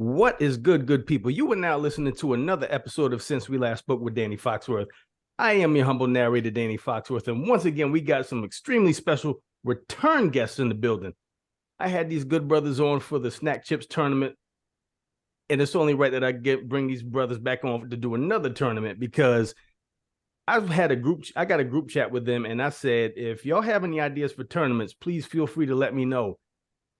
What is good people? You are now listening to another episode of Since We Last Spoke with Danny Foxworth. I am your humble narrator, Danny Foxworth, and once again, we got some extremely special return guests in the building. I had these good brothers on for the Snack Chips tournament, and it's only right that I bring these brothers back on to do another tournament because I got a group chat with them, and I said, if y'all have any ideas for tournaments, please feel free to let me know.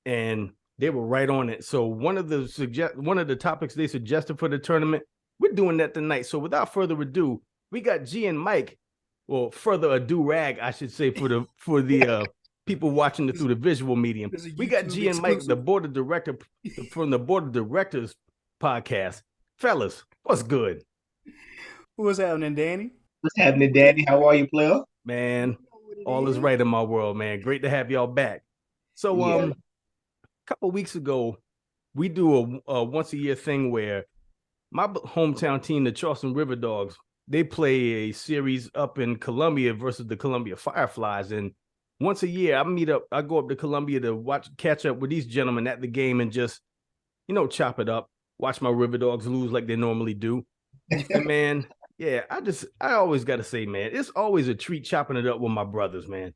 And they were right on it. So one of the topics they suggested for the tournament, we're doing that tonight. So without further ado, we got G and Mike. Well, further ado rag, I should say, for the people watching it through the visual medium. We got G and Mike, the board of director from the board of directors podcast. Fellas, what's good? What's happening, Danny? What's happening, Danny? How are you, player? Man, all is right in my world, man. Great to have y'all back. So, a couple weeks ago, we do a once a year thing where my hometown team, the Charleston River Dogs, they play a series up in Columbia versus the Columbia Fireflies. And once a year, I go up to Columbia to catch up with these gentlemen at the game and just, chop it up, watch my River Dogs lose like they normally do. And man, yeah, I always got to say, man, it's always a treat chopping it up with my brothers, man.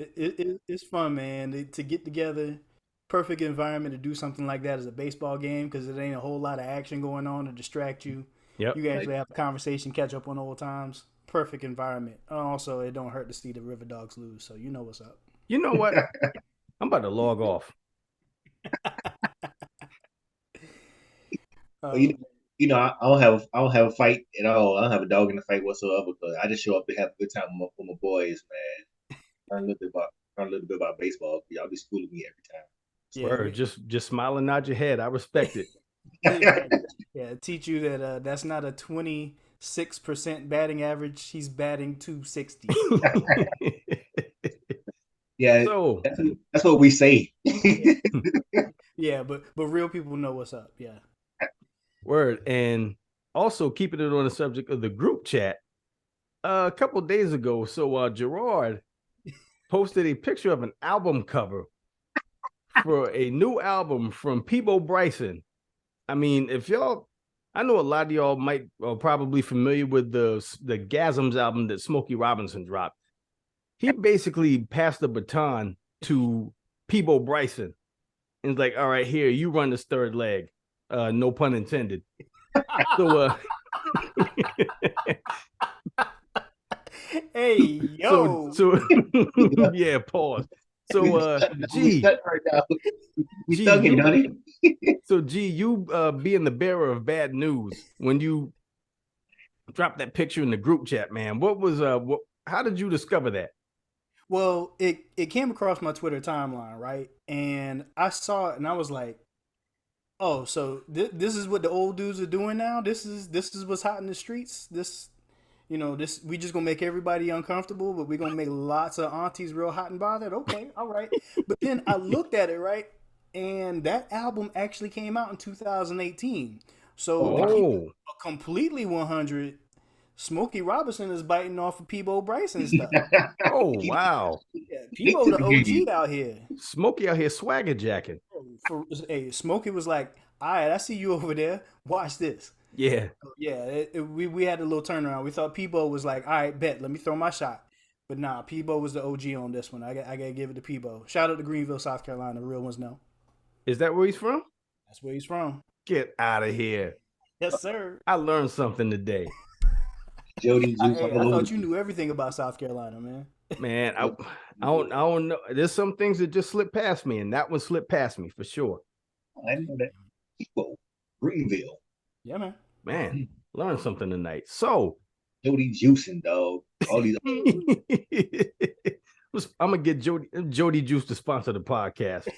It's fun, man, to get together. Perfect environment to do something like that as a baseball game because it ain't a whole lot of action going on to distract you. Yep. You can actually have a conversation, catch up on old times. Perfect environment. Also, it don't hurt to see the River Dogs lose, so you know what's up. You know what? I'm about to log off. I don't have a fight at all. I don't have a dog in the fight whatsoever. Because I just show up to have a good time with my boys, man. Learn a little bit about baseball. Y'all be schooling me every time. Swear, just smile and nod your head. I respect it. Yeah, teach you that that's not a 26% batting average. He's batting 260. Yeah, so that's what we say. Yeah, but real people know what's up. Yeah. Word. And also keeping it on the subject of the group chat, a couple of days ago, so Gerard posted a picture of an album cover for a new album from Peabo Bryson. I mean, I know a lot of y'all might probably familiar with the Gasms album that Smokey Robinson dropped. He basically passed the baton to Peabo Bryson. And it's like, all right, here, you run this third leg. No pun intended. So, hey, yo. So yeah, pause. So, G, so G, you being the bearer of bad news when you dropped that picture in the group chat, man. What was how did you discover that? Well, it came across my Twitter timeline, right? And I saw it and I was like, oh, so this is what the old dudes are doing now? This is what's hot in the streets? This we just gonna make everybody uncomfortable, but we're gonna make lots of aunties real hot and bothered. Okay, all right. But then I looked at it, right? And that album actually came out in 2018. So to keep it completely 100, Smokey Robinson is biting off of Peabo Bryson stuff. Oh, wow. Yeah, Peabo the OG out here. Smokey out here swagger jacking. Hey, Smokey was like, all right, I see you over there. Watch this. Yeah. Yeah, we had a little turnaround. We thought Peabo was like, all right, bet, let me throw my shot. But nah, Peabo was the OG on this one. I got to give it to Peabo. Shout out to Greenville, South Carolina. The real ones know. Is that where he's from? That's where he's from. Get out of here. Yes, sir. I learned something today. Jody, I thought you knew everything about South Carolina, man. Man, I don't know. There's some things that just slipped past me, and that one slipped past me for sure. I know that. Greenville. Yeah, man. Man, learned something tonight. So Jody juicing, dog. All these. I'm gonna get Jody Juice to sponsor the podcast.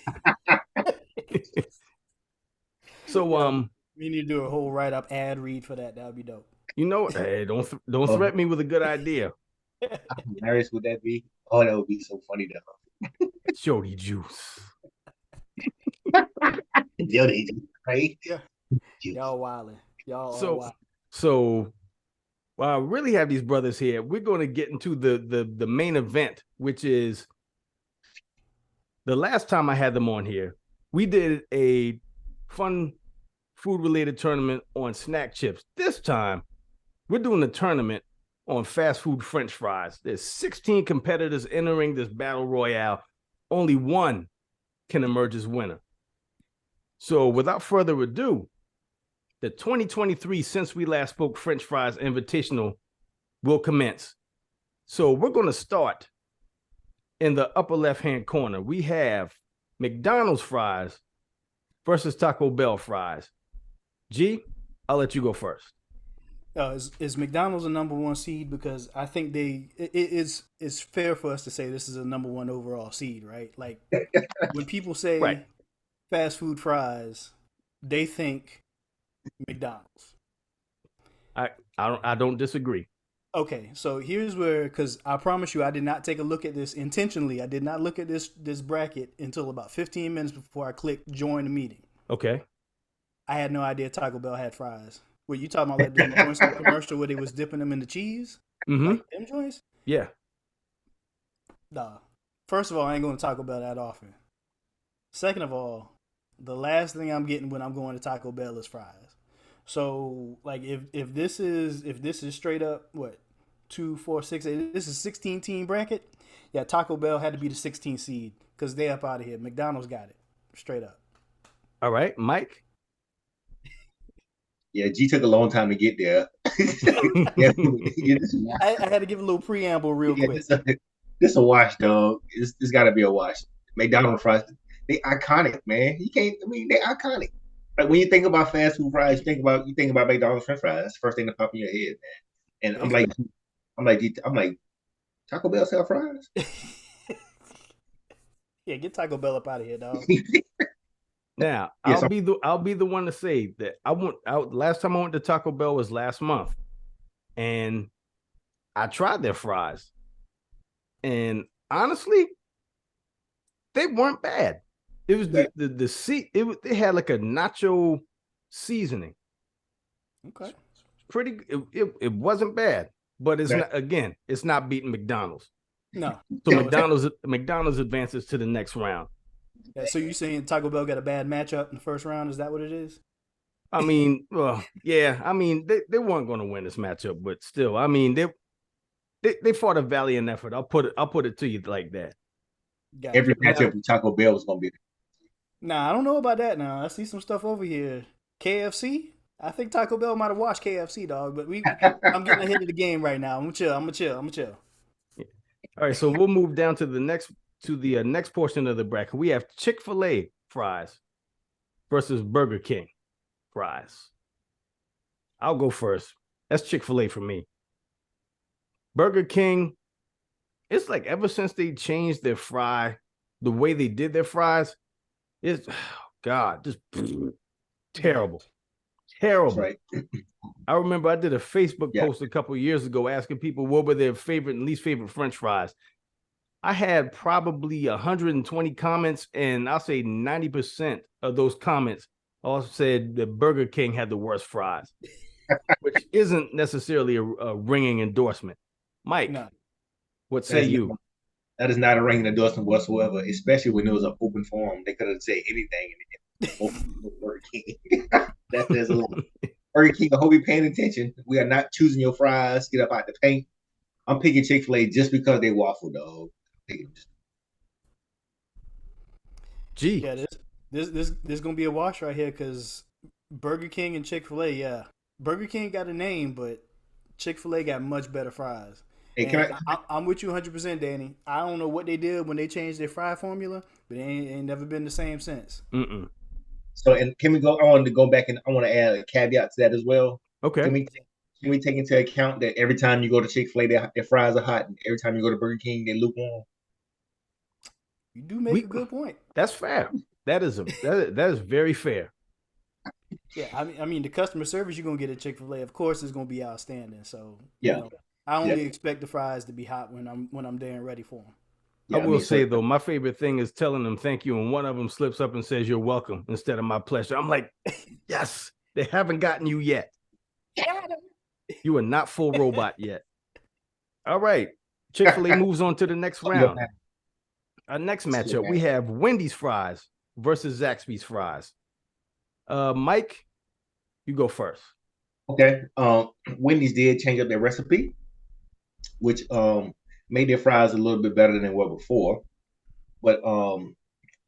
So we need to do a whole write-up ad read for that. That would be dope. Hey, don't threaten me with a good idea. How hilarious would that be? Oh, that would be so funny though. Jody Juice. Jody Juice, right? Yeah. Y'all wildin'. So I really have these brothers here. We're going to get into the main event, which is the last time I had them on here. we did a fun food-related tournament on snack chips. This time, we're doing a tournament on fast food French fries. There's 16 competitors entering this battle royale. Only one can emerge as winner. So without further ado, the 2023 Since We Last Spoke French Fries Invitational will commence. So we're going to start in the upper left-hand corner. We have McDonald's fries versus Taco Bell fries. G, I'll let you go first. Is McDonald's a number one seed? Because I think it's fair for us to say this is a number one overall seed, right? Like when people say Right. fast food fries, they think McDonald's. I don't disagree. Okay, so here's where, because I promise you, I did not take a look at this intentionally. I did not look at this bracket until about 15 minutes before I clicked join the meeting. Okay. I had no idea Taco Bell had fries. What you talking about, like the joints on commercial where they was dipping them in the cheese? Mm-hmm. Like them joints? Yeah. Nah. First of all, I ain't going to Taco Bell that often. Second of all, the last thing I'm getting when I'm going to Taco Bell is fries. So, like, if this is straight up what 2, 4, 6, 8, this is 16 team bracket. Yeah, Taco Bell had to be the 16 seed because they up out of here. McDonald's got it straight up. All right, Mike. Yeah, G took a long time to get there. Yeah, I had to give a little preamble real quick. This a wash, dog. This got to be a wash. McDonald's fries, they iconic, man. You can't. I mean, they iconic. Like when you think about fast food fries, you think about McDonald's French fries. That's the first thing that pop in your head, man. And I'm like, Taco Bell sell fries? Yeah, get Taco Bell up out of here, dog. Now, Yes, I'll be the one to say that last time I went to Taco Bell was last month, and I tried their fries, and honestly, they weren't bad. It was they had like a nacho seasoning. Okay. It wasn't bad, but it's not beating McDonald's. No. So McDonald's advances to the next round. Yeah, so you saying Taco Bell got a bad matchup in the first round? Is that what it is? I mean, well, yeah. I mean, they weren't going to win this matchup, but still, I mean, they fought a valiant effort. I'll put it to you like that. Gotcha. Every matchup with Taco Bell was gonna be. Nah, I don't know about that. Now I see some stuff over here. KFC. I think Taco Bell might have watched KFC, dog. But I'm getting ahead of the game right now. I'm gonna chill. Yeah. All right, so we'll move down to the next portion of the bracket. We have Chick-fil-A fries versus Burger King fries. I'll go first. That's Chick-fil-A for me. Burger King, it's like ever since they changed their fry, the way they did their fries, it's just terrible. Terrible. Right. I remember I did a Facebook post a couple of years ago asking people what were their favorite and least favorite French fries. I had probably 120 comments, and I'll say 90% of those comments all said that Burger King had the worst fries, which isn't necessarily a ringing endorsement. Mike, what say you? That is not a ringing endorsement whatsoever, especially when it was an open forum. They could have said anything in Burger King. That says a lot. Burger King, I hope you're paying attention. We are not choosing your fries. Get up out the paint. I'm picking Chick-fil-A just because they waffle, dog. Gee. Yeah, this gonna be a wash right here because Burger King and Chick-fil-A, yeah. Burger King got a name, but Chick-fil-A got much better fries. Hey, I'm with you 100%, Danny. I don't know what they did when they changed their fry formula, but it ain't never been the same since. Mm-mm. So, and can we go? I want to go back and I want to add a caveat to that as well. Okay. Can we take into account that every time you go to Chick-fil-A, their fries are hot, and every time you go to Burger King, they're lukewarm? You do make a good point. That's fair. That is very fair. Yeah, I mean the customer service you're gonna get at Chick-fil-A, of course, is gonna be outstanding. So yeah, I only expect the fries to be hot when I'm there and ready for them. Yeah, I will say though, my favorite thing is telling them thank you, and one of them slips up and says you're welcome instead of my pleasure. I'm like, yes, they haven't gotten you yet. You are not full robot yet. All right, Chick-fil-A moves on to the next round. Our next matchup, we have Wendy's fries versus Zaxby's fries. Mike, you go first. Okay. Wendy's did change up their recipe, which made their fries a little bit better than they were before. But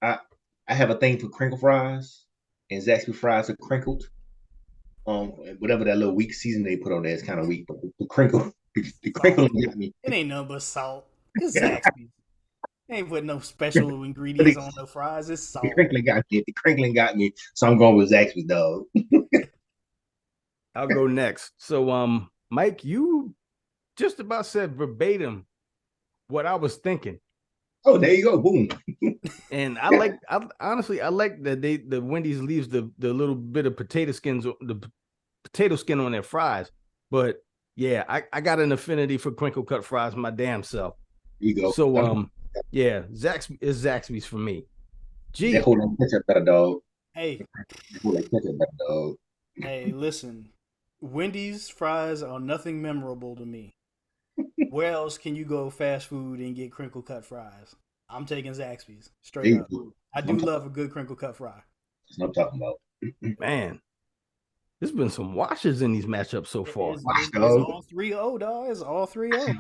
I I have a thing for crinkle fries, and Zaxby fries are crinkled. Whatever that little weak season they put on there is kind of weak, but the crinkle, the crinkle got me. It ain't nothing but salt. It's Zaxby's. Ain't put no special But ingredients on the fries. It's the salt. crinkling got me. The crinkling got me. So I'm going with Zaxby's, dog. I'll go next. So, Mike, you just about said verbatim what I was thinking. Oh, there you go. Boom. And honestly, I like that the Wendy's leaves the little bit of potato skin on their fries. But yeah, I got an affinity for crinkle cut fries my damn self. There you go. So yeah, Zaxby's for me. Gee, That whole ketchup better, dog. Hey, That whole ketchup better, dog. hey, listen. Wendy's fries are nothing memorable to me. Where else can you go fast food and get crinkle cut fries? I'm taking Zaxby's straight up. I do love a good crinkle cut fry. That's what I'm talking about. man, there's been some washes in these matchups so far. It's all 3-0, dog. It's all 3-0.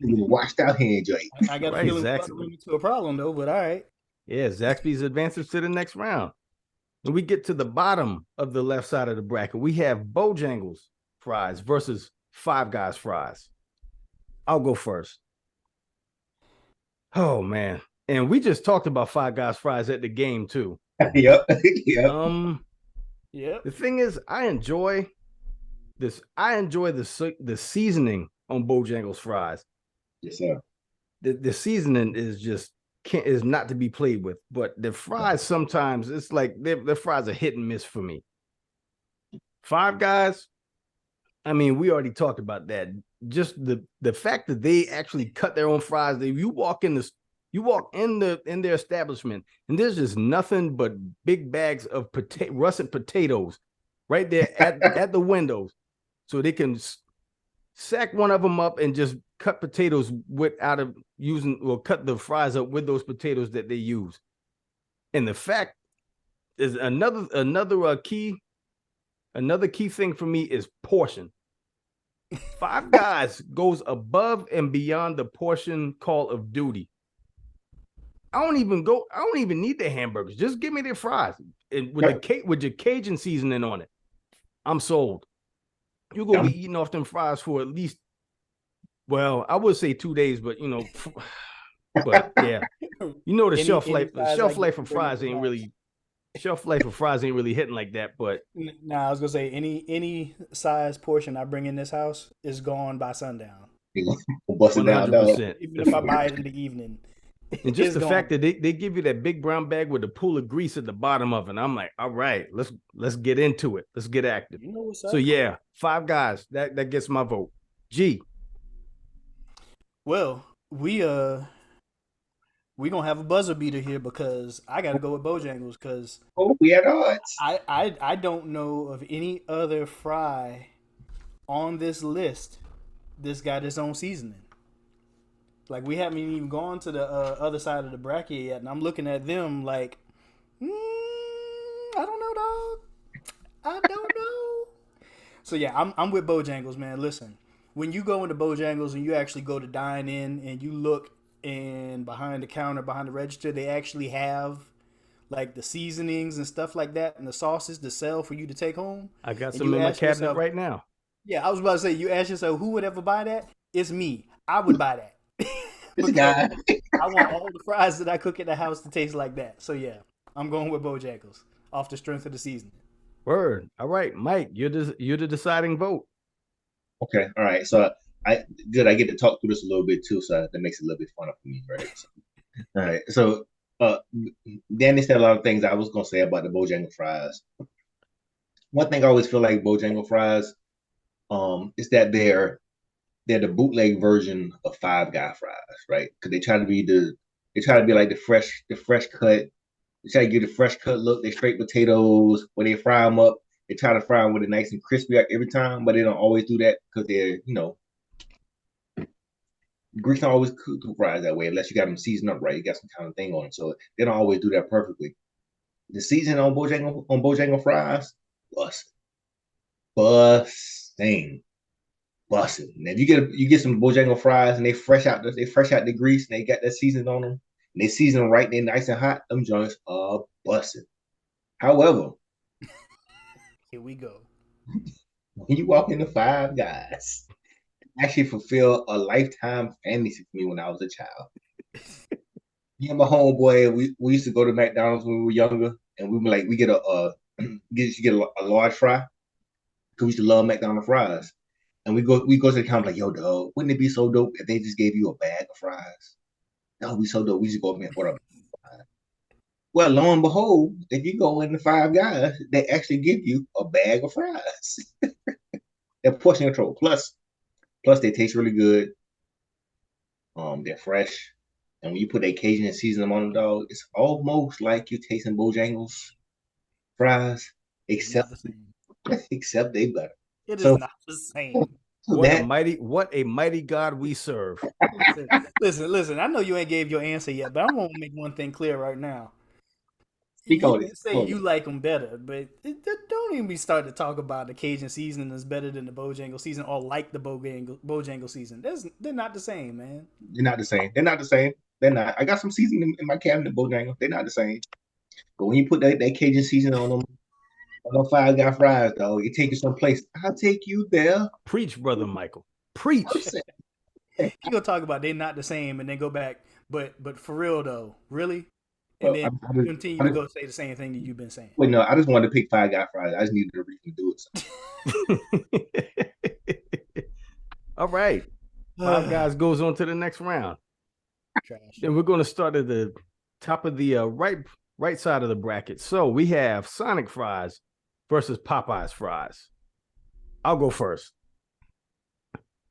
Washed out hand joint. I got a Right, feeling Zaxby. we're into a problem though, but all right. Yeah, Zaxby's advances to the next round. When we get to the bottom of the left side of the bracket, we have Bojangles fries versus Five Guys fries. I'll go first. Oh man. And we just talked about Five Guys fries at the game too. Yep. Yep. Yep. The thing is, I enjoy this. I enjoy the seasoning on Bojangles fries. Yes, sir. The seasoning is not to be played with. But the fries sometimes it's like their fries are hit and miss for me. Five Guys, I mean, we already talked about that. Just the fact that they actually cut their own fries. You walk in their establishment and there's just nothing but big bags of russet potatoes right there at the windows, so they can sack one of them up and just cut potatoes cut the fries up with those potatoes that they use. And the fact is another key thing for me is portion. Five Guys goes above and beyond the portion call of duty. I don't even need their hamburgers. Just give me their fries and with your Cajun seasoning on it. I'm sold. You're gonna be eating off them fries for at least, well, I would say 2 days, but but yeah, the shelf life of fries ain't really hitting like that. But nah, I was gonna say any size portion I bring in this house is gone by sundown. Bust it down, dog. 100%. Even if I buy it in the evening. And just the fact that they give you that big brown bag with a pool of grease at the bottom of it, I'm like, all right, let's get into it. Let's get active. You know what's up? So yeah, Five Guys, that gets my vote. G. Well, we gonna have a buzzer beater here because I gotta go with Bojangles because We had odds. I don't know of any other fry on this list that's got its own seasoning. Like, we haven't even gone to the other side of the bracket yet, and I'm looking at them like, I don't know, dog. I don't know. So yeah, I'm with Bojangles, man. Listen, when you go into Bojangles and you actually go to dine in and you look and behind the counter, behind the register, they actually have like the seasonings and stuff like that and the sauces to sell for you to take home. I got some in my cabinet right now. Yeah, I was about to say, you ask yourself, who would ever buy that? It's me. I would buy that. This guy. I want all the fries that I cook at the house to taste like that. So yeah, I'm going with Bojangles off the strength of the seasoning. Word. All right, Mike, you're the deciding vote. Okay, all right. So I get to talk through this a little bit too, so that makes it a little bit funner for me, right? So, all right. So Danny said a lot of things I was gonna say about the Bojangles fries. One thing I always feel like Bojangles fries, is that they're the bootleg version of Five Guy fries, right? Because they try to be like the fresh cut. They try to give the fresh cut look. They straight potatoes when they fry them up. They try to fry them with it nice and crispy every time, but they don't always do that because they're Greeks don't always cook fries that way unless you got them seasoned up right. You got some kind of thing on it, so they don't always do that perfectly. The season on Bojangles fries, busting, busting, busting. Now if you get some Bojangles fries and they fresh out the grease and they got that season on them and they season them right, they're nice and hot. Them joints are busting. However, Here we go. when you walk into Five Guys, it actually fulfill a lifetime fantasy for me when I was a child. Me and my homeboy, we used to go to McDonald's when we were younger, and we were like, we get a large fry because we used to love McDonald's fries. And we go to the counter like, yo, dog, wouldn't it be so dope if they just gave you a bag of fries? That would be so dope. We just go up and order a bag of fries. Well, lo and behold, if you go in the Five Guys, they actually give you a bag of fries. They're portion control. Plus they taste really good. They're fresh. And when you put that Cajun and season them on them, dog, it's almost like you're tasting Bojangles fries, It's not except the same. except they better. It is So, not the same. so What that a mighty God we serve. Listen. I know you ain't gave your answer yet, but I'm gonna make one thing clear right now. speak You on can it. say you like them better, but don't even be starting to talk about the Cajun seasoning is better than the Bojangle season or like the Bojangle season. They're not the same, man. They're not the same. They're not the same. They're not. I got some seasoning in my cabinet, Bojangles. They're not the same. But when you put that Cajun season on them Five Guy fries, dog, it take you someplace. I'll take you there. Preach, brother Michael. Preach. You gonna talk about they're not the same and then go back, but for real though, really, and then continue to go say the same thing that you've been saying. Wait, no, I just wanted to pick Five Guy fries. I just needed a reason to do it. All right. Five Guys goes on to the next round. Trash. And we're going to start at the top of the right side of the bracket. So we have Sonic fries versus Popeye's fries. I'll go first.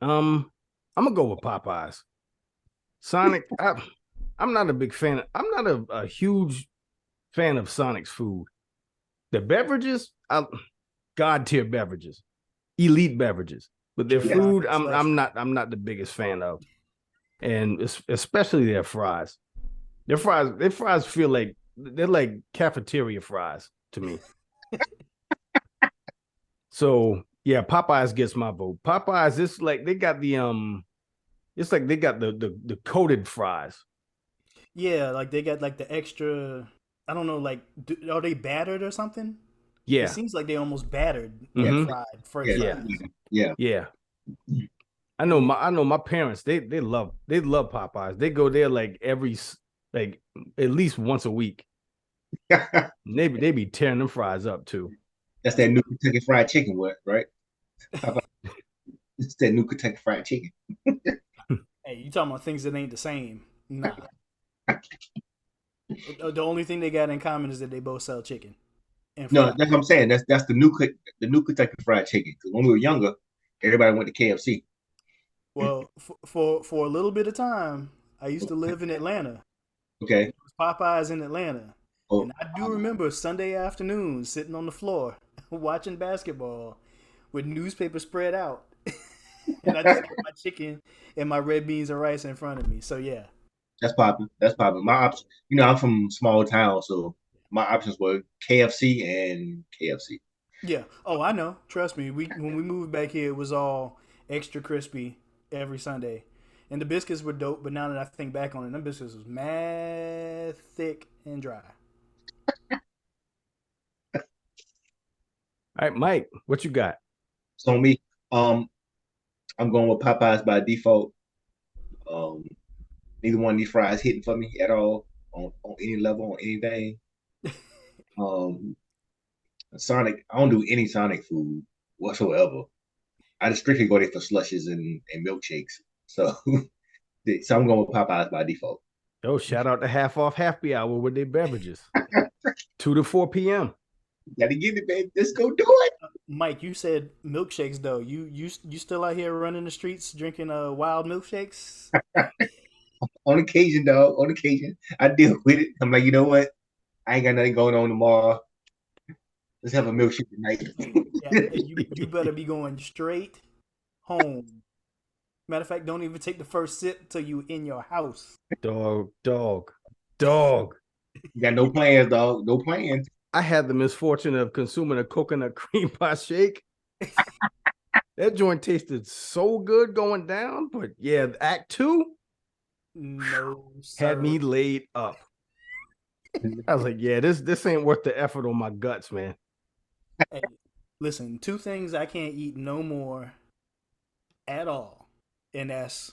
I'm gonna go with Popeyes. Sonic, I'm not a big fan. I'm not a huge fan of Sonic's food. The beverages, God tier beverages, elite beverages. But their food, I'm not the biggest fan of, and especially their fries. Their fries feel like they're like cafeteria fries to me. So yeah, Popeyes gets my vote. Popeyes, it's like they got it's like they got the coated fries. Yeah, like they got like the extra. I don't know, like are they battered or something? Yeah, it seems like they almost battered fried fresh fries. Yeah. I know my parents. They love Popeyes. They go there like at least once a week. They be tearing them fries up too. That's that new Kentucky Fried Chicken, right? It's that new Kentucky Fried Chicken. Hey, you talking about things that ain't the same? Nah. The only thing they got in common is that they both sell chicken. No, that's what I'm saying. That's the new Kentucky Fried Chicken. Because when we were younger, everybody went to KFC. Well, for a little bit of time, I used to live in Atlanta. Okay. It was Popeyes in Atlanta. Oh. And I do remember Sunday afternoons sitting on the floor watching basketball with newspaper spread out. And I just got my chicken and my red beans and rice in front of me. So yeah. That's popping. That's popping. My options, I'm from small town, so my options were KFC and KFC. Yeah. Oh, I know. Trust me. When we moved back here, it was all extra crispy every Sunday. And the biscuits were dope, but now that I think back on it, them biscuits was mad thick and dry. All right, Mike, what you got? So me, I'm going with Popeyes by default. Neither one of these fries hitting for me at all on any level, on anything. Sonic, I don't do any Sonic food whatsoever. I just strictly go there for slushes and milkshakes. So, so I'm going with Popeyes by default. Oh, shout out to Half Off Happy Hour with their beverages. 2 to 4 p.m. Gotta get it, baby. Let's go do it. Mike, you said milkshakes though. You still out here running the streets drinking wild milkshakes? On occasion, dog. On occasion, I deal with it. I'm like, you know what? I ain't got nothing going on tomorrow. Let's have a milkshake tonight. Yeah, you better be going straight home. Matter of fact, don't even take the first sip till you in your house. Dog. You got no plans, dog. No plans. I had the misfortune of consuming a coconut cream pie shake. That joint tasted so good going down, but yeah, Act 2 No, had sir. me laid up. I was like, yeah, this ain't worth the effort on my guts, man. Hey, listen, two things I can't eat no more at all, and that's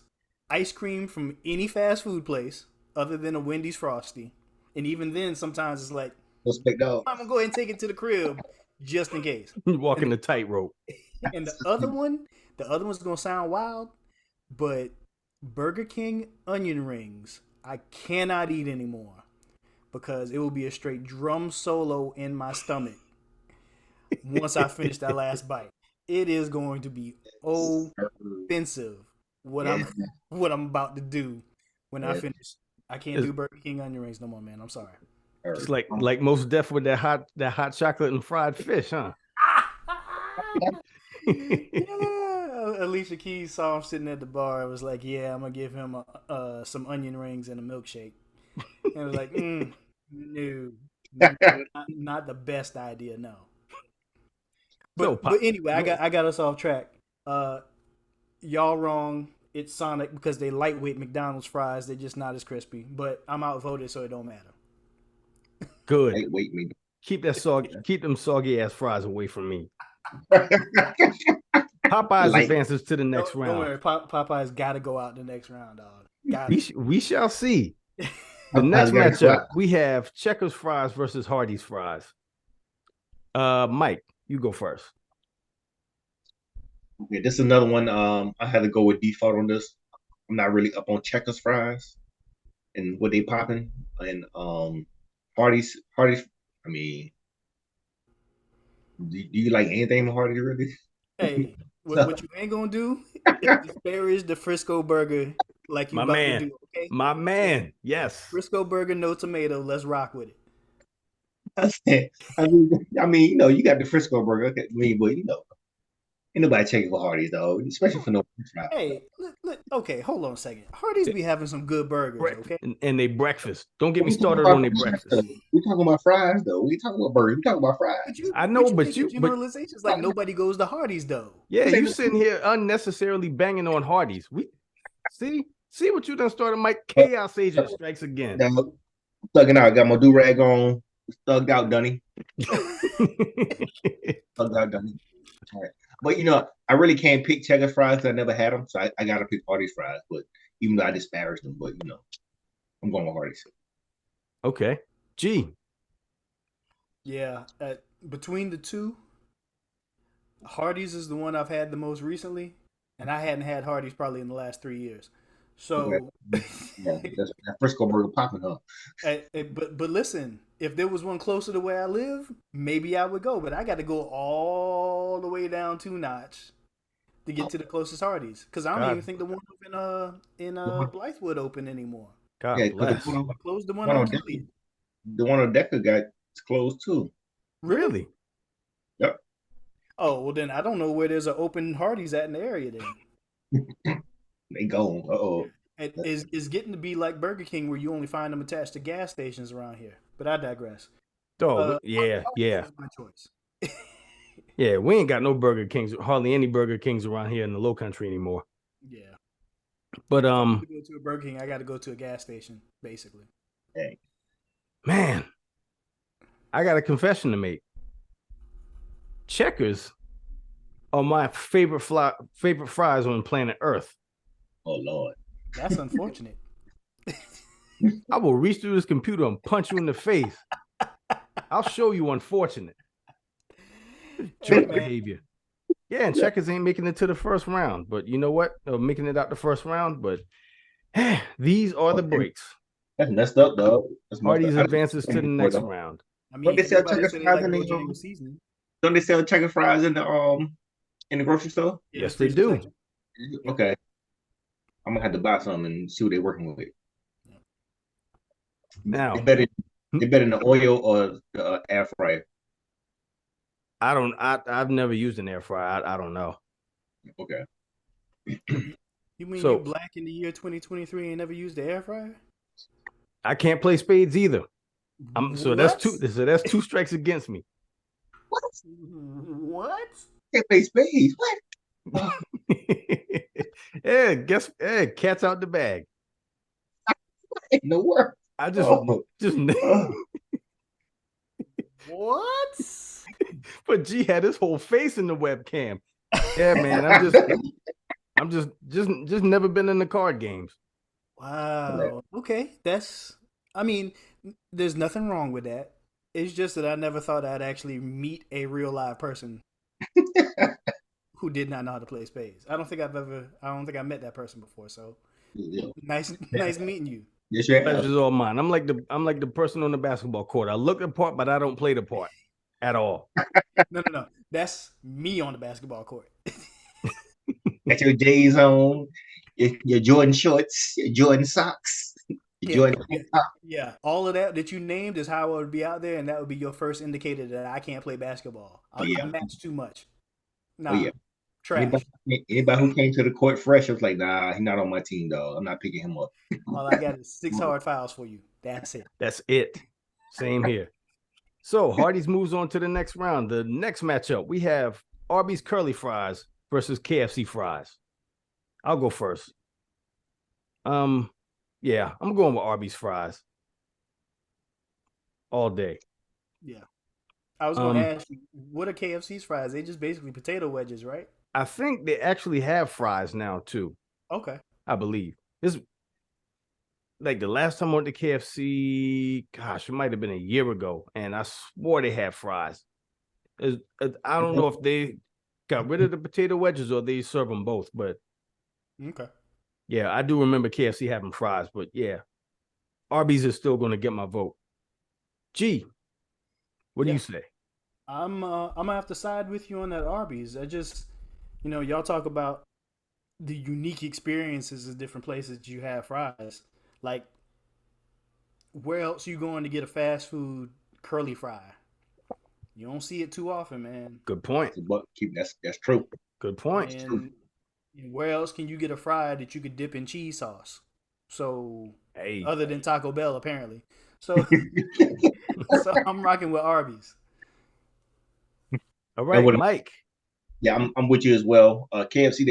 ice cream from any fast food place other than a Wendy's Frosty. And even then, sometimes it's like, Suspect dog. I'm gonna go ahead and take it to the crib just in case. Walking And, the tightrope. and the other one's gonna sound wild, but Burger King onion rings, I cannot eat anymore because it will be a straight drum solo in my stomach once I finish that last bite. It is going to be offensive what Yeah, I'm about to do when I yeah. finish. I can't do Burger King onion rings no more, man. I'm sorry. It's like most deaf with that hot chocolate and fried fish, huh? Yeah, Alicia Keys saw him sitting at the bar. I was like, "Yeah, I'm gonna give him some onion rings and a milkshake." And I was like, no, not the best idea, no. So, But anyway, I got us off track. Y'all wrong. It's Sonic because they lightweight McDonald's fries. They're just not as crispy. But I'm outvoted, so it don't matter. good. Wait, me. Keep them soggy ass fries away from me. Popeyes advances to the next Don't round. worry, Popeye's got to go out the next round, dog. We shall see. The next matchup, we have Checkers fries versus Hardee's fries. Mike, you go first. Okay, this is another one. I had to go with default on this. I'm not really up on Checkers fries and what they popping. And Hardee's. I mean, do you like anything from Hardee's really? Hey, what you ain't gonna do is disparage the Frisco burger like you about to do. Okay, my man. Yes, Frisco burger, no tomato. Let's rock with it. I mean, you got the Frisco burger. Okay, but ain't nobody checking for Hardee's though, especially for no fries. Hey, look, okay, hold on a second. Hardee's be having some good burgers, okay? and they breakfast. Don't get me started on their breakfast. We talking about fries though. We talking about burgers. We talking about fries. I know, but generalizations like nobody goes to Hardee's though. Yeah, you sitting here unnecessarily banging on Hardee's. We see what you done started. Mike Chaos Agent strikes again. Thugging out. Got my do rag on. Thugged out, Dunny. Thugged out, Dunny. All right. But I really can't pick Checkers fries. I never had them, so I gotta pick Hardee's fries. But even though I disparaged them, but I'm going with Hardee's. Okay, G. Yeah, between the two, Hardee's is the one I've had the most recently, and I hadn't had Hardee's probably in the last 3 years. So, yeah, that's that Frisco burger popping, huh? But listen, if there was one closer to where I live, maybe I would go. But I got to go all the way down 2 notch to get to the closest Hardee's, because I don't even think the one in Blythewood open anymore. God bless. Closed the one on Kelly. The one on Decker got closed too. Really? Yep. Oh well, then I don't know where there's an open Hardee's at in the area then. They gone. Uh-oh. It's getting to be like Burger King, where you only find them attached to gas stations around here. But I digress. Yeah. My choice. Yeah, we ain't got no Burger Kings, hardly any Burger Kings around here in the Low Country anymore. Yeah. But if I go to a Burger King, I got to go to a gas station, basically. Dang. Man, I got a confession to make. Checkers are my favorite fries on planet Earth. Oh Lord, that's unfortunate. I will reach through this computer and punch you in the face. I'll show you unfortunate. Jerk behavior. Yeah, and Checkers ain't making it to the first round, but you know what? Making it out the first round, but these are the breaks. That's messed up, dog. Hardee's advances to the next round. I mean, don't they sell Checkers fries in the Don't they sell Checkers fries in the grocery store? Yes, they do. Okay, I'm gonna have to buy some and see what they're working with. Now, they better in the oil or the air fryer. I've never used an air fryer. I don't know. Okay. You mean you black in the year 2023 and never used the air fryer? I can't play spades either. So that's two. So that's two strikes against me. What? What? Can't play spades. What? Oh, Yeah, cat's out the bag. in the world. I Oh, just oh. What? but G had his whole face in the webcam. Yeah, man. I'm just never been in the card games. Wow. Okay. I mean, there's nothing wrong with that. It's just that I never thought I'd actually meet a real live person who did not know how to play spades. I don't think I met that person before. So Yeah. nice meeting you. Yes, you have. Pleasure's all mine. I'm like the person on the basketball court. I look the part, but I don't play the part at all. No. That's me on the basketball court. Got your J's on, your Jordan shorts, your Jordan socks, your Jordan. Yeah. All of that you named is how I would be out there, and that would be your first indicator that I can't play basketball. I match too much. Nah, Oh yeah. trash. Anybody who came to the court fresh was like, nah, he's not on my team, dog. I'm not picking him up. All I got is 6 hard fouls for you. That's it. That's it. Same here. So Hardy's moves on to the next round. The next matchup, we have Arby's curly fries versus KFC fries. I'll go first. Yeah, I'm going with Arby's fries all day. Yeah. I was going to ask you, what are KFC's fries? They just basically potato wedges, right? I think they actually have fries now too. Okay. I believe this. Like the last time I went to KFC, gosh, it might have been a year ago, and I swore they had fries. I don't know if they got rid of the potato wedges or they serve them both, but Okay. yeah, I do remember KFC having fries, but yeah, Arby's is still going to get my vote. G, what do you say? I'm gonna have to side with you on that Arby's. I just, y'all talk about the unique experiences of different places you have fries. Like, where else you going to get a fast food curly fry? You don't see it too often, man. Good point. But that's true. Good point. And where else can you get a fry that you could dip in cheese sauce? So, other than Taco Bell, apparently. So, so I'm rocking with Arby's. All right, Mike. Yeah, I'm with you as well. KFC,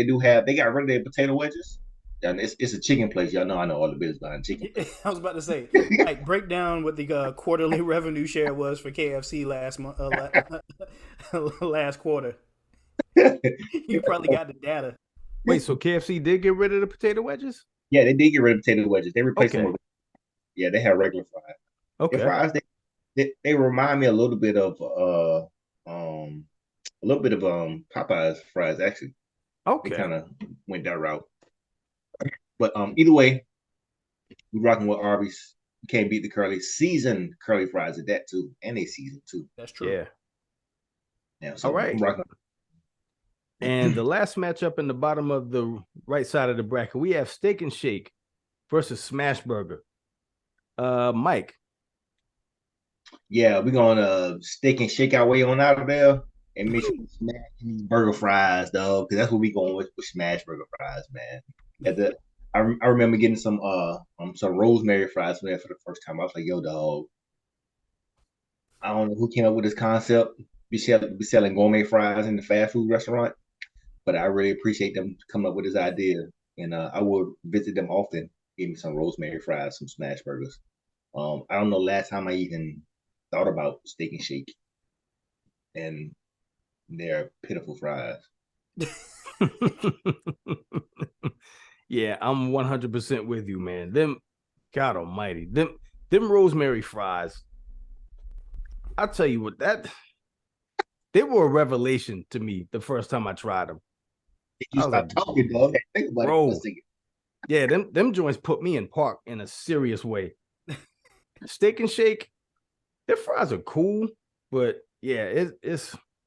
they got rid of their potato wedges. And it's a chicken place. Y'all know I know all the business behind chicken. I was about to say, like, break down what the quarterly revenue share was for KFC last month, last quarter. You probably got the data. Wait, so KFC did get rid of the potato wedges? Yeah, they did get rid of potato wedges. They replaced them with, they have regular fries. Okay. The fries, they remind me a little bit of Popeye's fries actually. Okay. They kind of went that route. But either way, we're rocking with Arby's. You can't beat the seasoned curly fries at that too, and they seasoned too. That's true. Yeah. Yeah. So all right. And the last matchup in the bottom of the right side of the bracket, we have Steak and Shake versus Smash Burger. Mike. Yeah, we're gonna Steak and Shake our way on out of there and make sure we smash these burger fries, though, because that's what we going with Smash Burger fries, man. I remember getting some rosemary fries from there for the first time. I was like, yo, dog, I don't know who came up with this concept. Be selling gourmet fries in the fast food restaurant, but I really appreciate them coming up with this idea, and I would visit them often. Give me some rosemary fries, some smash burgers. I don't know last time I even thought about Steak and Shake, and their pitiful fries. Yeah, I'm 100% with you, man. God almighty, them rosemary fries. I'll tell you what, they were a revelation to me the first time I tried them. You stop talking, dog. Think about bro. Yeah, them joints put me in park in a serious way. Steak and Shake, their fries are cool, but yeah, it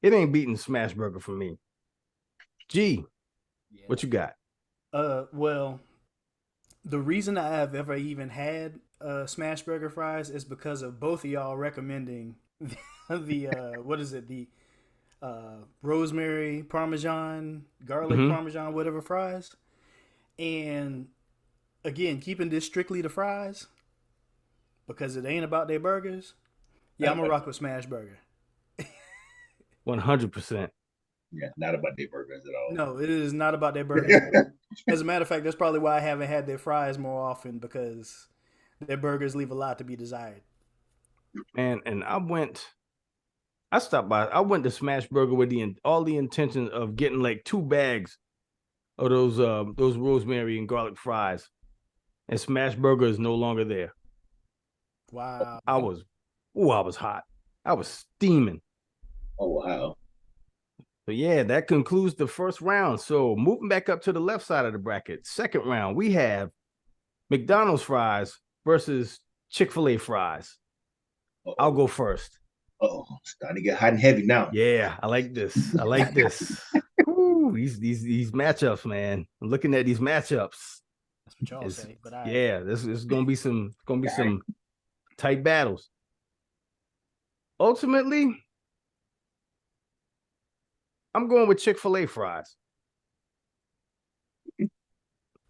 ain't beating Smash Burger for me. G, what you got? Well, the reason I have ever even had Smash Burger fries is because of both of y'all recommending the rosemary Parmesan, garlic Parmesan, whatever fries. And again, keeping this strictly to fries, because it ain't about their burgers, yeah, I'm gonna rock with Smash Burger. 100%. Yeah, not about their burgers at all. No, it is not about their burgers. As a matter of fact, that's probably why I haven't had their fries more often, because their burgers leave a lot to be desired. And I stopped by. I went to Smash Burger with all the intention of getting like 2 bags of those rosemary and garlic fries. And Smash Burger is no longer there. Wow. I was hot. I was steaming. Oh wow. So yeah, that concludes the first round. So moving back up to the left side of the bracket, second round, we have McDonald's fries versus Chick-fil-A fries. Uh-oh. I'll go first. Oh, starting to get hot and heavy now. Yeah, I like this. I like this. Ooh, these matchups, man. I'm looking at these matchups. That's what y'all say, but yeah, this is gonna be some tight battles. Ultimately, I'm going with Chick-fil-A fries.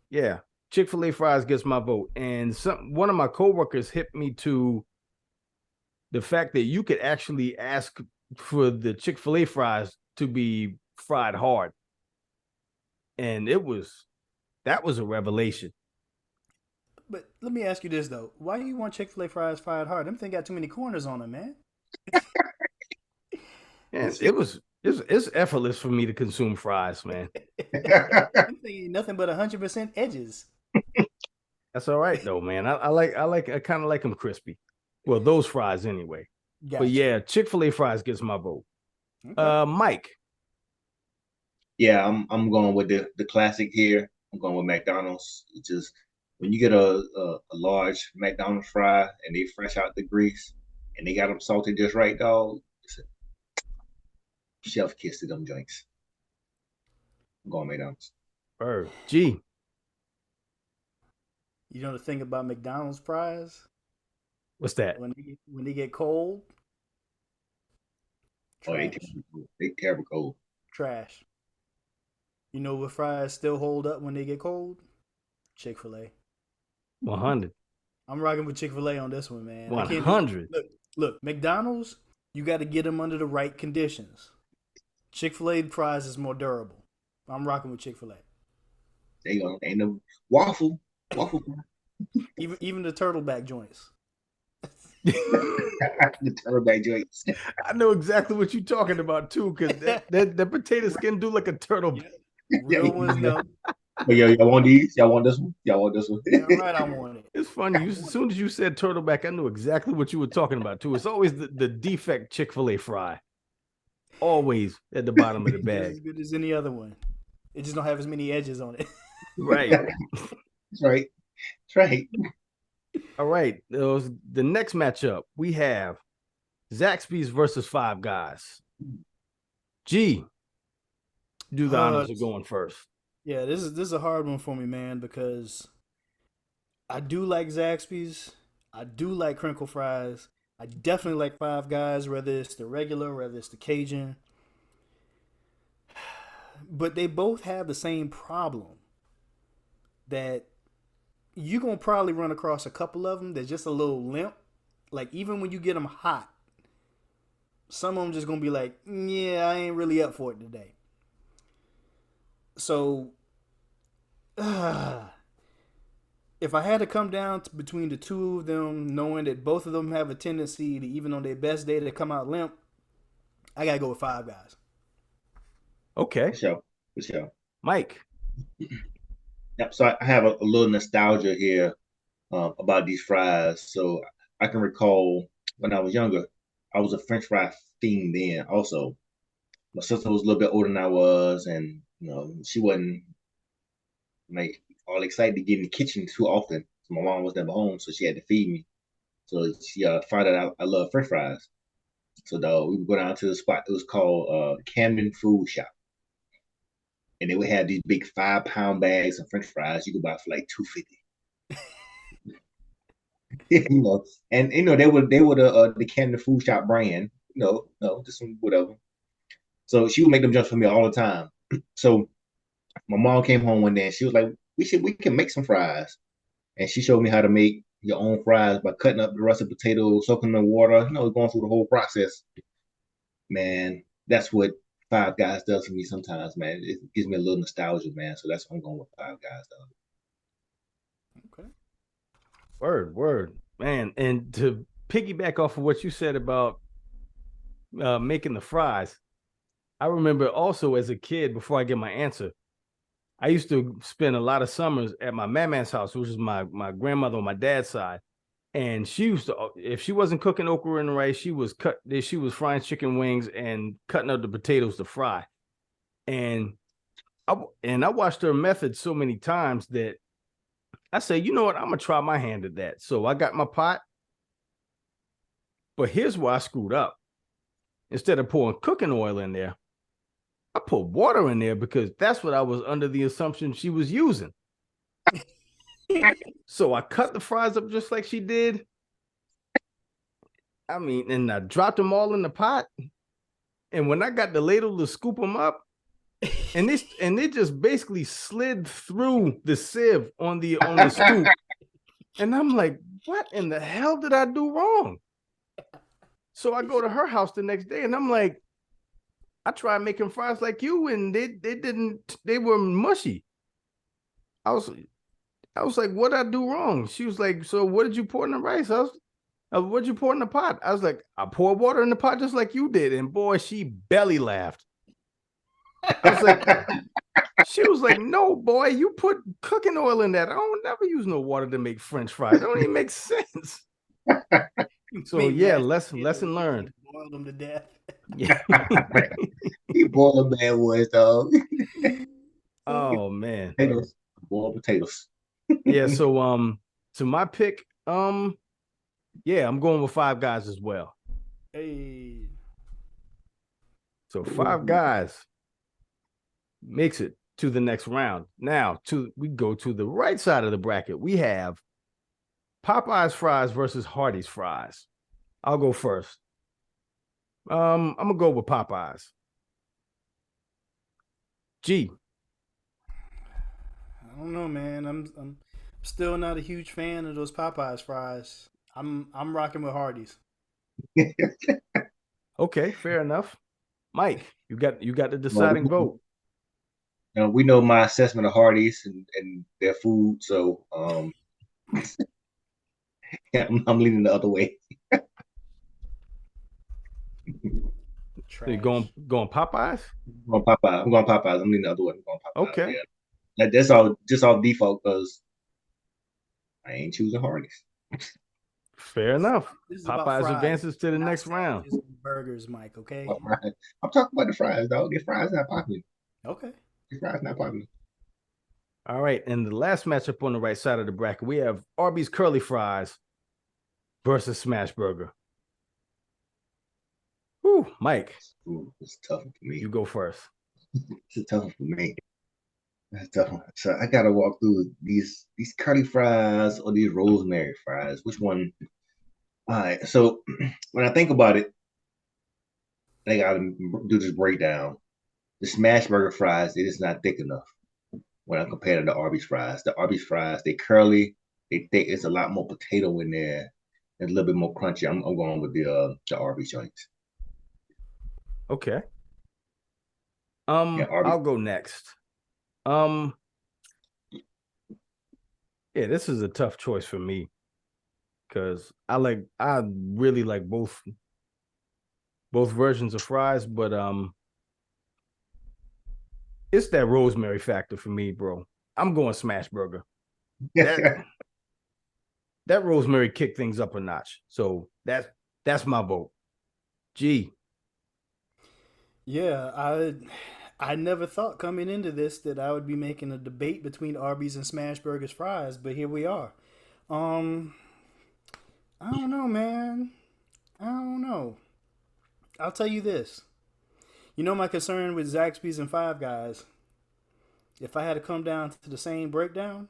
Yeah, Chick-fil-A fries gets my vote. And one of my coworkers hit me to the fact that you could actually ask for the Chick-fil-A fries to be fried hard. And that was a revelation. But let me ask you this though: why do you want Chick-fil-A fries fried hard? Them thing got too many corners on them, man. And it's effortless for me to consume fries, man. Them thing ain't nothing but 100% edges. That's all right though, man. I kind of like them crispy. Well, those fries anyway. Gotcha. But yeah, Chick-fil-A fries gets my vote. Okay. Mike. Yeah, I'm going with the classic here. I'm going with McDonald's. It's just when you get a large McDonald's fry and they fresh out the grease and they got them salted just right, dog. It's a chef kiss to them joints. I'm going McDonald's. G. You know the thing about McDonald's fries? What's that? When they get cold, trash. They terrible cold. Trash. You know what fries still hold up when they get cold? Chick-fil-A. 100. I'm rocking with Chick-fil-A on this one, man. 100. Look, McDonald's, you got to get them under the right conditions. Chick-fil-A fries is more durable. I'm rocking with Chick-fil-A. Ain't no waffle. Even the turtleback joints. The turtleback joints. I know exactly what you're talking about too, because that potato skin do like a turtle. Real ones, no. But y'all want these? Y'all want this one? Y'all want this one? Yeah, right, I want it. It's funny. As soon as you said turtleback, I knew exactly what you were talking about too. It's always the defect Chick-fil-A fry. Always at the bottom of the bag. As good as any other one. It just don't have as many edges on it. Right. That's right. That's right. All right. The next matchup, we have Zaxby's versus Five Guys. G. Do the honors of going first. Yeah, this is a hard one for me, man, because I do like Zaxby's. I do like crinkle fries. I definitely like Five Guys, whether it's the regular, whether it's the Cajun. But they both have the same problem, that you're going to probably run across a couple of them that's just a little limp. Like, even when you get them hot, some of them just going to be like, yeah, I ain't really up for it today. So, if I had to come down between the two of them, knowing that both of them have a tendency to, even on their best day, to come out limp, I got to go with Five Guys. Okay. For sure. Mike. Yep. So I have a little nostalgia here about these fries. So I can recall when I was younger, I was a French fry fiend then. Also, my sister was a little bit older than I was, and she wasn't like all excited to get in the kitchen too often. So my mom was never home, so she had to feed me. So she found out I love French fries. So we would go down to the spot. It was called Camden Food Shop. And they would have these big 5-pound bags of French fries you could buy for like $2.50. And they were the Camden Food Shop brand. Just some whatever. So she would make them just for me all the time. So my mom came home one day and she was like, we can make some fries. And she showed me how to make your own fries by cutting up the russet potato, soaking them in water. Going through the whole process. Man, that's what Five Guys does for me sometimes, man. It gives me a little nostalgia, man. So that's what I'm going with Five Guys, though. Okay. Word, man. And to piggyback off of what you said about making the fries, I remember also as a kid, before I get my answer, I used to spend a lot of summers at my mama's house, which is my grandmother on my dad's side. And she used to, if she wasn't cooking okra and rice, she was frying chicken wings and cutting up the potatoes to fry. And I watched her method so many times that I say, you know what, I'm gonna try my hand at that. So I got my pot, but here's where I screwed up. Instead of pouring cooking oil in there, I put water in there because that's what I was under the assumption she was using. So I cut the fries up just like she did. I mean, and I dropped them all in the pot. And when I got the ladle to scoop them up, and they just basically slid through the sieve on the scoop. And I'm like, what in the hell did I do wrong? So I go to her house the next day and I'm like, I tried making fries like you and they were mushy. I was like, what did I do wrong? She was like, so what did you pour in the rice? What did you pour in the pot? I was like, I poured water in the pot just like you did. And boy, she belly laughed. I was like, she was like, no, boy, you put cooking oil in that. I don't never use no water to make French fries. It don't even make sense. So yeah, lesson learned. Boiled them to death. Yeah. He boiled bad boys, dog. Oh man. Potatoes. Boiled potatoes. Yeah, so to my pick, yeah, I'm going with Five Guys as well. Hey. So Five Guys makes it to the next round. Now, we go to the right side of the bracket. We have Popeye's fries versus Hardee's fries. I'll go first. I'm gonna go with Popeyes. G. I don't know, man. I'm still not a huge fan of those Popeyes fries. I'm rocking with Hardee's. Okay, fair enough. Mike, you got the deciding vote. We know my assessment of Hardee's and their food, so I'm leaning the other way. So you're going Popeyes? I'm going Popeyes. I'm going Popeyes. I'm leaning the other way. I'm going Popeyes. Okay. Yeah. That's all just off default because I ain't choosing Hardee's. Fair enough. This is Popeyes advances to the next round. Burgers, Mike. Okay. I'm talking about the fries, dog. Get fries not popular. Okay. Get fries not popular. All right, and the last matchup on the right side of the bracket, we have Arby's curly fries versus Smash Burger. Whew, Mike. Ooh, it's tough for me. You go first. It's tough for me. That's tough. So I gotta walk through these curly fries or these rosemary fries. Which one? All right. So when I think about it, I gotta do this breakdown. The smash burger fries, it is not thick enough when I compare to the Arby's fries. The Arby's fries, they curly, they thick. It's a lot more potato in there. It's a little bit more crunchy. I'm going with the Arby's joints. Okay. Yeah, I'll go next. Yeah, this is a tough choice for me because I really like both versions of fries, but it's that rosemary factor for me, bro. I'm going smash burger. That rosemary kicked things up a notch. So that's my vote. G. Yeah, I never thought coming into this that I would be making a debate between Arby's and Smash Burgers fries, but here we are. I don't know, man. I don't know. I'll tell you this. You know my concern with Zaxby's and Five Guys? If I had to come down to the same breakdown,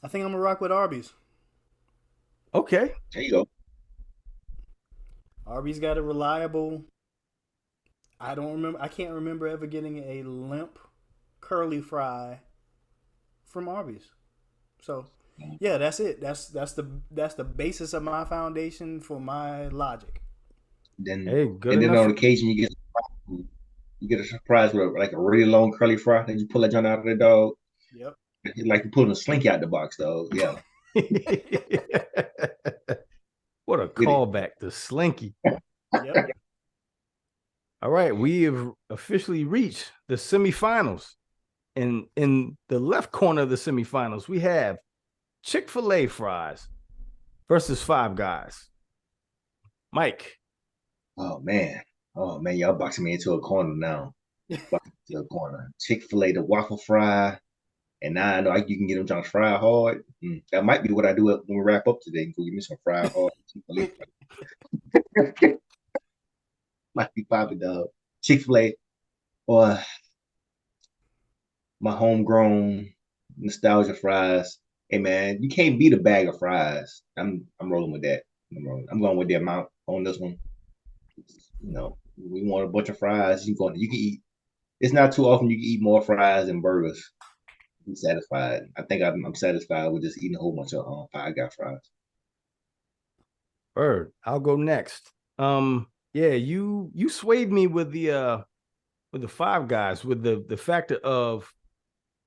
I think I'm going to rock with Arby's. Okay. There you go. Arby's got a reliable... I can't remember ever getting a limp curly fry from Arby's. So Yeah, that's it. That's the basis of my foundation for my logic. Then Hey, good and then enough. on occasion you get a surprise with like a really long curly fry, and you pull that joint out of the dog. Yep. Like you pulling a slinky out the box, though. Yeah. What a Get it. callback to Slinky. Yep. All right, we have officially reached the semifinals. And in the left corner of the semifinals, we have Chick-fil-A fries versus Five Guys. Mike. Oh man. Oh man, y'all boxing me into a corner now. Boxing me into a corner. Chick-fil-A, the waffle fry. And now I know you can get them John's fried hard. That might be what I do when we wrap up today. Go give me some fried hard. Might be popping, dog. Chick-fil-A or my homegrown nostalgia fries. Hey man, you can't beat a bag of fries. I'm rolling with that. I'm going with the amount on this one. You know, we want a bunch of fries. You can eat. It's not too often you can eat more fries than burgers. Be satisfied. I think I'm satisfied with just eating a whole bunch of Five Guy fries. Bird, I'll go next. Yeah, you swayed me with the Five Guys with the factor of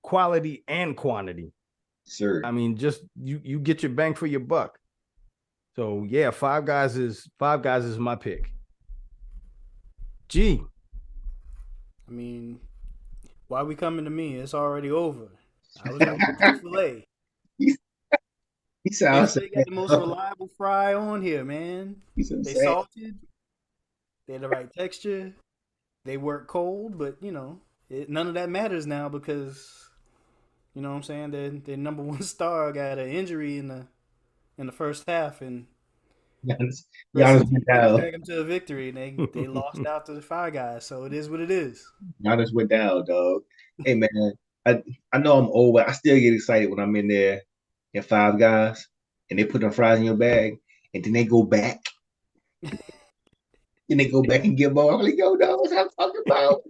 quality and quantity. Sir. I mean, just you get your bang for your buck. So yeah, Five Guys is my pick. G. I mean, why we coming to me? It's already over. I was going with Chick-fil-A. He, he sounds Chick-fil-A got sad. the most reliable fry on here, man. He's so They sad. salted. They had the right texture. They work cold, but none of that matters now because you know what I'm saying. Their number one star got an injury in the first half, and Giannis, versus Giannis team went had to down. drag them to a victory, and they lost out to the Five Guys. So it is what it is. Giannis went down, dog. Hey man, I I know I'm old, but I still get excited when I'm in there in Five Guys and they put them fries in your bag and then they go back and they go back and give more. I'm like, yo, dog, what I'm talking about.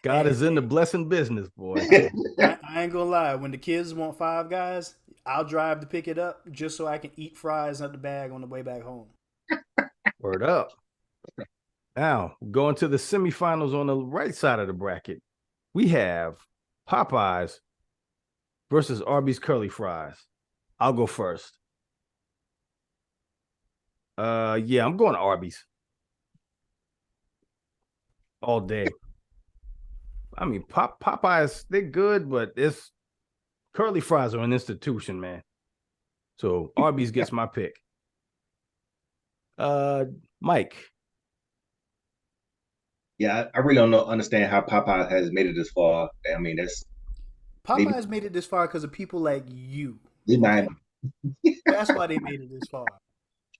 God Hey, is in the blessing business, boy. I ain't gonna lie. When the kids want Five Guys, I'll drive to pick it up just so I can eat fries out the bag on the way back home. Word up. Now, going to the semifinals on the right side of the bracket, we have Popeyes versus Arby's curly fries. I'll go first. Yeah, I'm going to Arby's all day. I mean, Popeyes, they're good, but it's curly fries are an institution, man. So Arby's gets my pick. Mike. Yeah, I really don't understand how Popeye has made it this far. I mean, that's maybe Popeyes made it this far because of people like you. they might Okay, that's why they made it this far.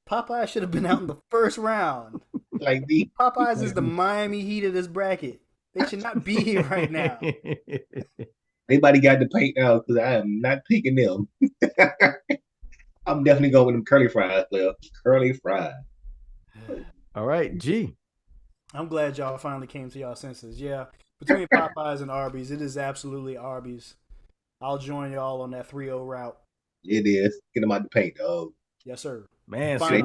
Popeyes should have been out in the first round. like me. Popeyes is the Miami Heat of this bracket. They should not be here right now. Anybody got the paint now because I am not picking them. I'm definitely going with them curly fries, player. Curly fries. All right, G. I'm glad y'all finally came to y'all senses. Yeah, between Popeyes and Arby's, it is absolutely Arby's. I'll join y'all on that 3-0 route. It is. Get them out the paint, dog. Yes, sir. Man, so Finally.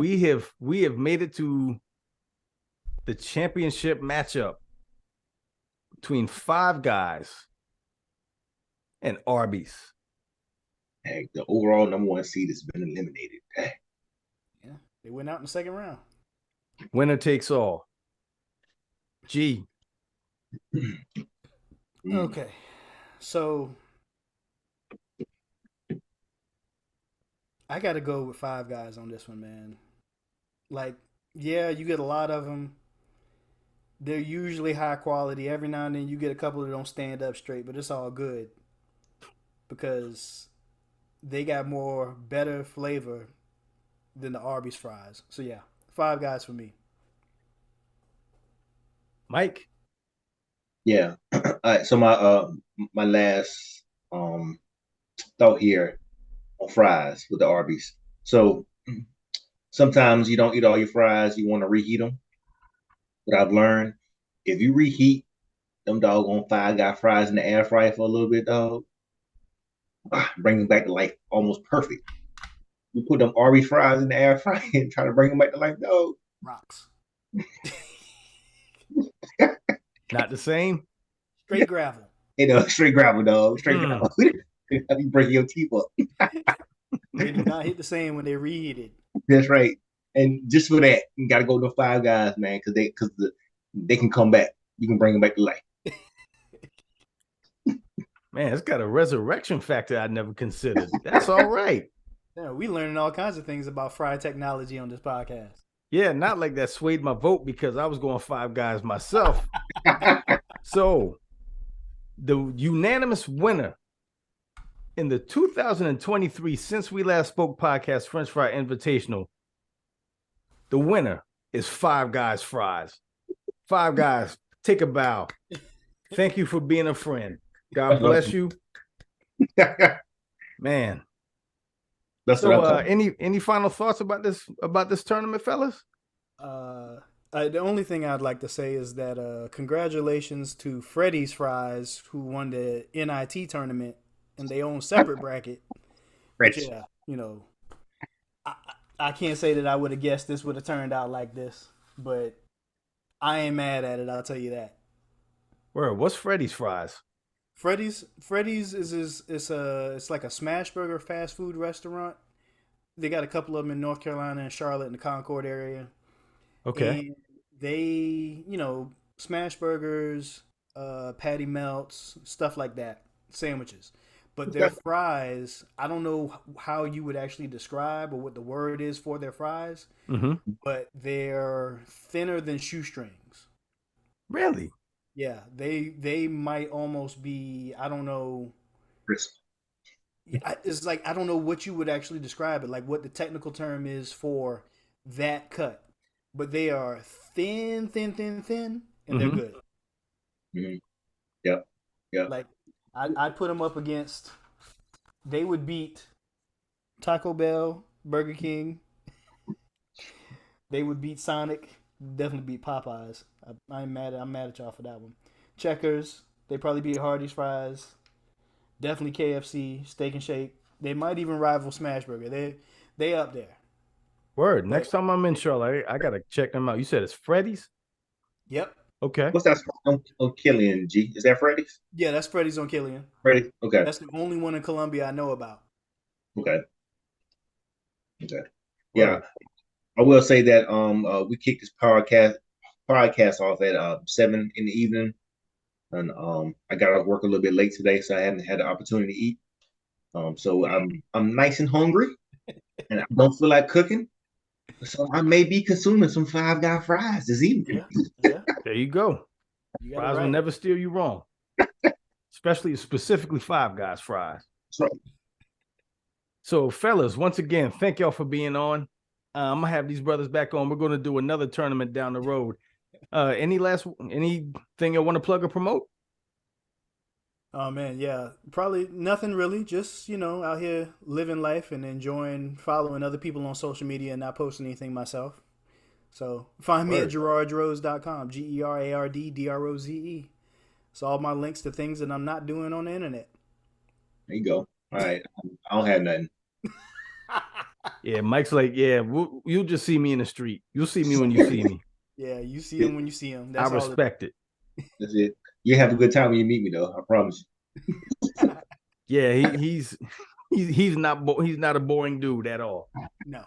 we have made it to the championship matchup between Five Guys and Arby's. Hey, the overall number one seed has been eliminated. Hey. Yeah, they went out in the second round. Winner takes all. G. Okay, so I got to go with Five Guys on this one, man. Like, yeah, you get a lot of them. They're usually high quality. Every now and then you get a couple that don't stand up straight, but it's all good because they got more better flavor than the Arby's fries. So yeah, Five Guys for me. Mike. Yeah. All right. So my last thought here on fries with the Arby's. So sometimes you don't eat all your fries. You want to reheat them. But I've learned if you reheat them doggone Five Guy fries in the air fryer for a little bit, dog, bring them back to life almost perfect. We put them Arby's fries in the air fryer and try to bring them back to life. No, Rocks. Not the same. Straight gravel. Straight gravel, dog. Straight gravel. You break your teeth up. They do not hit the same when they reheated. That's right. And just for that, you got to go to Five Guys, man, because they can come back. You can bring them back to life. Man, it's got a resurrection factor I never considered. That's all right. Yeah, we learning all kinds of things about fry technology on this podcast. Yeah, not like that swayed my vote because I was going Five Guys myself. So, the unanimous winner in the 2023 Since We Last Spoke podcast French Fry Invitational, the winner is Five Guys Fries. Five Guys, take a bow. Thank you for being a friend. God bless you. Man. That's So any final thoughts about this tournament, fellas? The only thing I'd like to say is that congratulations to Freddy's Fries, who won the NIT tournament in their own separate bracket. Which, yeah, I can't say that I would have guessed this would have turned out like this, but I ain't mad at it. I'll tell you that. Where? What's Freddy's Fries? Freddy's is it's like a smash burger fast food restaurant. They got a couple of them in North Carolina and Charlotte in the Concord area. Okay. And they, smash burgers, patty melts, stuff like that, sandwiches. But their fries, I don't know how you would actually describe or what the word is for their fries, but they're thinner than shoestrings. Really? Yeah, they might almost be, I don't know. Crisp. It's like, I don't know what you would actually describe it, like what the technical term is for that cut. But they are thin, and they're good. Mm-hmm. Yep. Like, I'd put them up against, they would beat Taco Bell, Burger King. They would beat Sonic. Definitely beat Popeyes. I'm mad at y'all for that one. Checkers. They probably beat Hardee's Fries. Definitely KFC, Steak and Shake. They might even rival Smashburger. They up there. Word. Next time I'm in Charlotte, I gotta check them out. You said it's Freddy's? Yep. Okay. What's that on Killian, G? Is that Freddy's? Yeah, that's Freddy's on Killian. Freddy's? Okay. That's the only one in Columbia I know about. Okay. Yeah. I will say that we kicked this podcast off at 7 in the evening. And I got to work a little bit late today, so I haven't had the opportunity to eat. So I'm nice and hungry, and I don't feel like cooking. So I may be consuming some Five Guy fries this evening. Yeah. There you go. Fries will never steer you wrong. Specifically Five Guys fries. That's right. So, fellas, once again, thank y'all for being on. I'm gonna have these brothers back on. We're gonna do another tournament down the road. Anything you want to plug or promote? Oh man, yeah. Probably nothing really. Just, out here living life and enjoying following other people on social media and not posting anything myself. So find me at GerardDroze.com. GerardDroze. It's all my links to things that I'm not doing on the internet. There you go. All right. I don't have nothing. Yeah, Mike's like, you'll just see me in the street. You'll see me when you see me. Yeah, you see him when you see him. That's I respect it. That's it. You have a good time when you meet me, though. I promise you. Yeah, he's not a boring dude at all. No.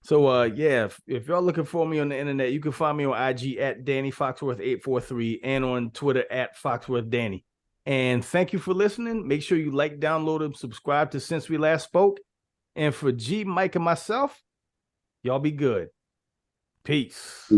So if y'all looking for me on the internet, you can find me on IG at Danny Foxworth 843 and on Twitter at Foxworth Danny. And thank you for listening. Make sure you like, download, and subscribe to Since We Last Spoke. And for G, Mike, and myself, y'all be good. Peace.